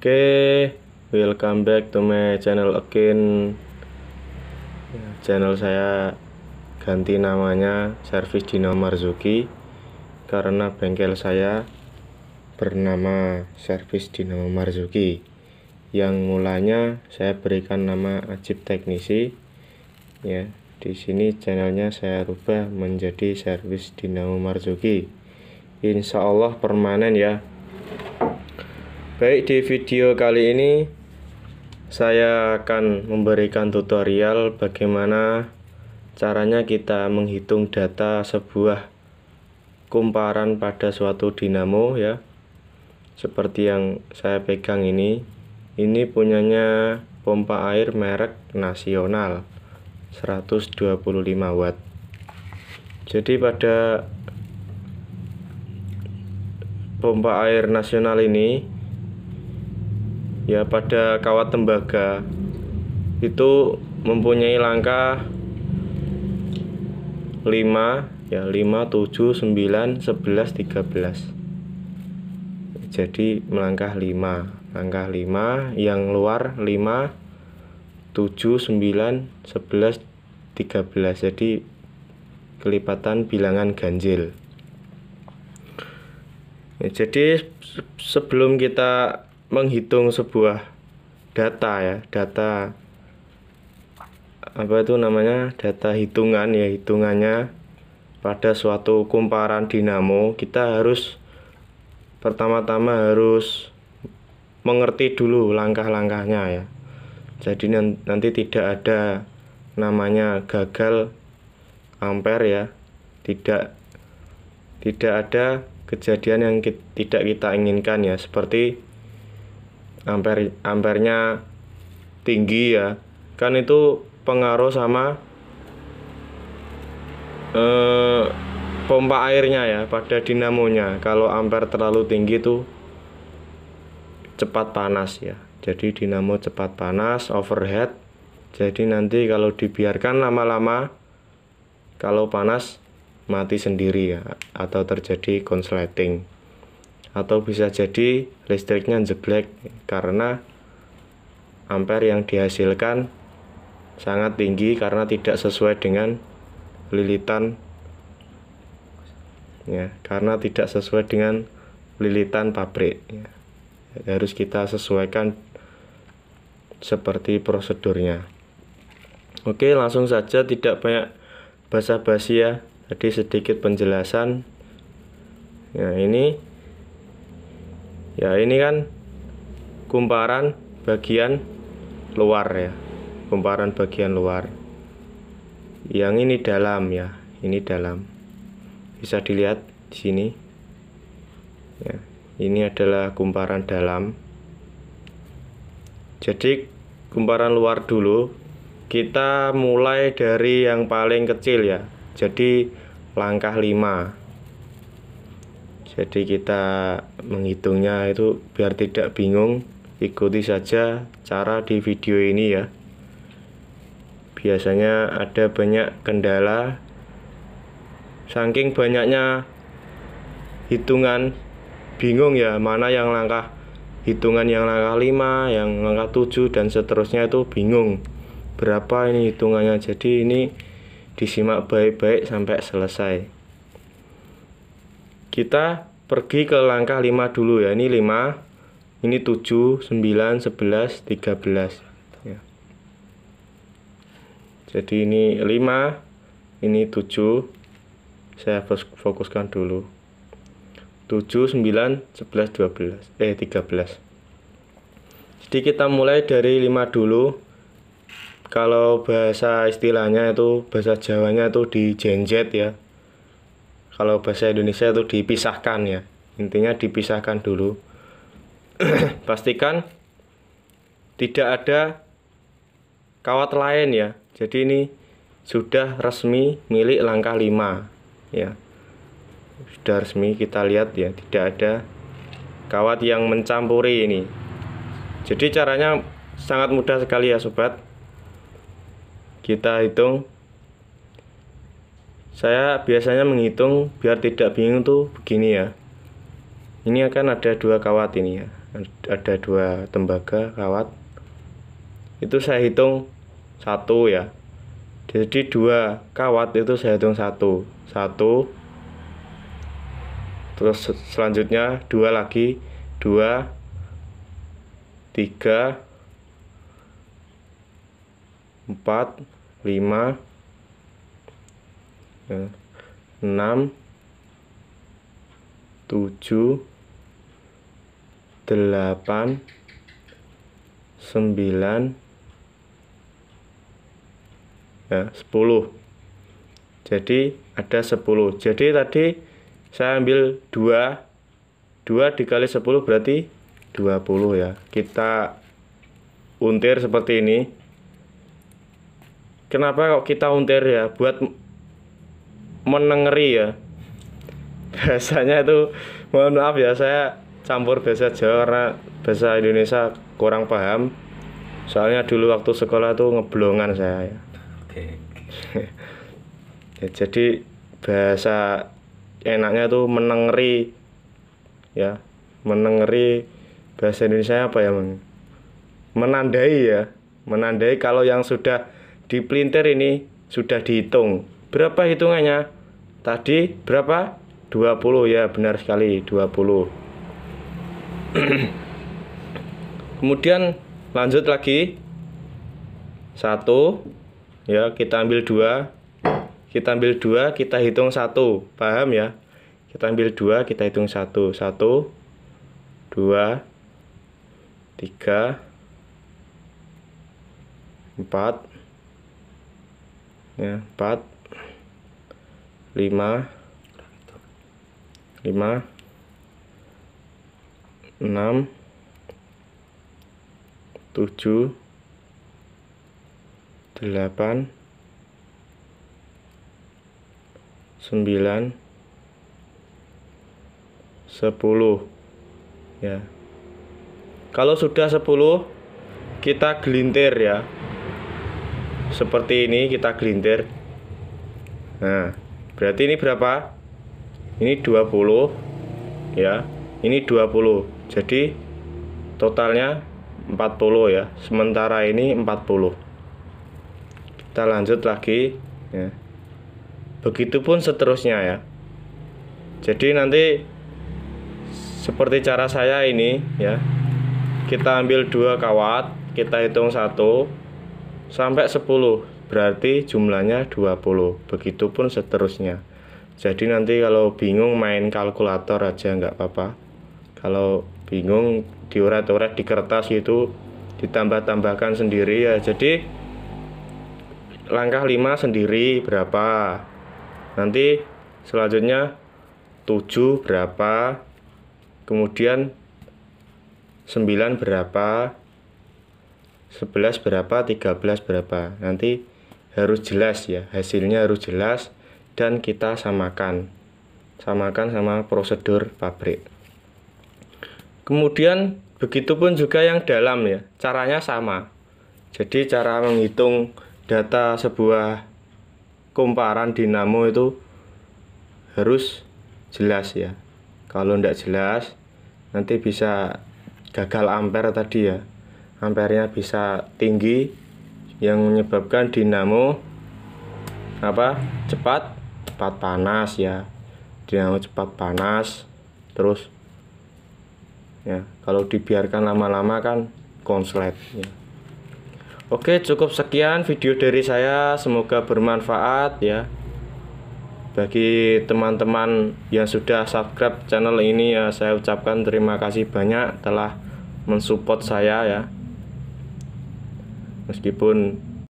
Oke, welcome back to my channel again. Channel saya ganti namanya Servis Dinamo Marzuki karena bengkel saya bernama Servis Dinamo Marzuki. Yang mulanya saya berikan nama Ajib Teknisi. Ya, di sini channelnya saya rubah menjadi Servis Dinamo Marzuki. Insya Allah permanen ya. Baik, di video kali ini saya akan memberikan tutorial bagaimana caranya kita menghitung data sebuah kumparan pada suatu dinamo ya. Seperti yang saya pegang ini punyanya pompa air merek nasional 125 watt. Jadi pada pompa air nasional ini ya, pada kawat tembaga itu mempunyai langkah 5 ya, 5, 7, 9, 11, 13. Jadi melangkah 5, langkah 5, yang luar 5, 7, 9, 11, 13. Jadi kelipatan bilangan ganjil. Ya, jadi sebelum kita menghitung sebuah data ya, data apa itu namanya, data hitungan ya, hitungannya pada suatu kumparan dinamo, kita harus pertama-tama harus mengerti dulu langkah-langkahnya ya. Jadi nanti tidak ada namanya gagal ampere ya, tidak ada kejadian yang tidak kita inginkan ya, seperti ampernya tinggi ya, kan itu pengaruh sama pompa airnya ya pada dinamonya. Kalau ampere terlalu tinggi tuh cepat panas ya, jadi dinamo cepat panas, overheat. Jadi nanti kalau dibiarkan lama-lama, kalau panas mati sendiri ya, atau terjadi konsleting, atau bisa jadi listriknya jeblek karena ampere yang dihasilkan sangat tinggi karena tidak sesuai dengan lilitan ya, karena tidak sesuai dengan lilitan pabrik ya. Harus kita sesuaikan seperti prosedurnya. Oke, langsung saja, tidak banyak basa-basi ya. Tadi sedikit penjelasan ya. Ini kan kumparan bagian luar ya, kumparan bagian luar. Yang ini dalam ya, ini dalam. Bisa dilihat di sini. Ya, ini adalah kumparan dalam. Jadi kumparan luar dulu. Kita mulai dari yang paling kecil ya. Jadi langkah 5. Jadi kita menghitungnya itu biar tidak bingung, ikuti saja cara di video ini ya. Biasanya ada banyak kendala, saking banyaknya hitungan bingung ya, mana yang langkah hitungan, yang langkah 5, yang langkah 7 dan seterusnya, itu bingung berapa ini hitungannya. Jadi ini disimak baik-baik sampai selesai. Kita pergi ke langkah 5 dulu ya. Ini 5, ini 7, 9, 11, 13 ya. Jadi ini 5, ini 7. Saya fokuskan dulu. 7, 9, 11, 12, 13. Jadi kita mulai dari 5 dulu. Kalau bahasa istilahnya itu, bahasa Jawanya itu dijenjet ya. Kalau bahasa Indonesia itu dipisahkan ya. Intinya dipisahkan dulu. Pastikan tidak ada kawat lain ya. Jadi ini sudah resmi milik langkah 5 ya. Sudah resmi, kita lihat ya, tidak ada kawat yang mencampuri ini. Jadi caranya sangat mudah sekali ya sobat. Kita hitung. Saya biasanya menghitung biar tidak bingung tuh begini ya. Ini akan ada 2 kawat ini ya. ada 2 tembaga kawat, itu saya hitung 1 ya. Jadi 2 kawat itu saya hitung 1, terus selanjutnya 2 lagi, 2, 3, 4, 5, 6, 7, 8, 9, 10. Jadi ada 10. Jadi tadi saya ambil 2 dikali 10 berarti 20 ya. Kita untir seperti ini. Kenapa kok kita untir ya? Buat menengeri ya. Bahasanya itu, mohon maaf ya, saya campur bahasa Jawa karena bahasa Indonesia kurang paham. Soalnya dulu waktu sekolah tuh ngeblongan saya ya. Ya, jadi bahasa enaknya tuh menengeri ya. Menengeri bahasa Indonesia apa ya, Bang? Menandai ya. Menandai kalau yang sudah dipelintir ini sudah dihitung. Berapa hitungannya? Tadi berapa? 20 ya, benar sekali, 20. Kemudian lanjut lagi. 1 ya, kita ambil 2. Kita ambil 2, kita hitung 1. Paham ya? Kita ambil 2, kita hitung 1. 1, 2, 3, 4 ya, 4, 5, 6, 7, 8, 9, 10 ya. Kalau sudah 10 kita gelintir ya. Seperti ini kita gelintir. Nah, berarti ini berapa? Ini 20 ya. Ini 20. Jadi totalnya 40 ya. Sementara ini 40. Kita lanjut lagi ya. Begitupun seterusnya ya. Jadi nanti seperti cara saya ini ya. Kita ambil 2 kawat, kita hitung 1 sampai 10, berarti jumlahnya 20. Begitupun seterusnya. Jadi nanti kalau bingung main kalkulator aja nggak apa-apa. Kalau bingung dioret-oret di kertas itu, ditambah-tambahkan sendiri ya. Jadi langkah 5 sendiri berapa, nanti selanjutnya 7 berapa, kemudian 9 berapa, 11 berapa, 13 berapa. Nanti harus jelas ya, hasilnya harus jelas dan kita samakan sama prosedur pabrik. Kemudian begitupun juga yang dalam ya, caranya sama. Jadi cara menghitung data sebuah kumparan dinamo itu harus jelas ya. Kalau tidak jelas nanti bisa gagal ampere tadi ya. Ampernya bisa tinggi yang menyebabkan dinamo cepat panas ya. Dinamo cepat panas, terus ya kalau dibiarkan lama-lama kan konslet ya. Oke, cukup sekian video dari saya, semoga bermanfaat ya. Bagi teman-teman yang sudah subscribe channel ini ya, saya ucapkan terima kasih banyak telah mensupport saya ya. Meskipun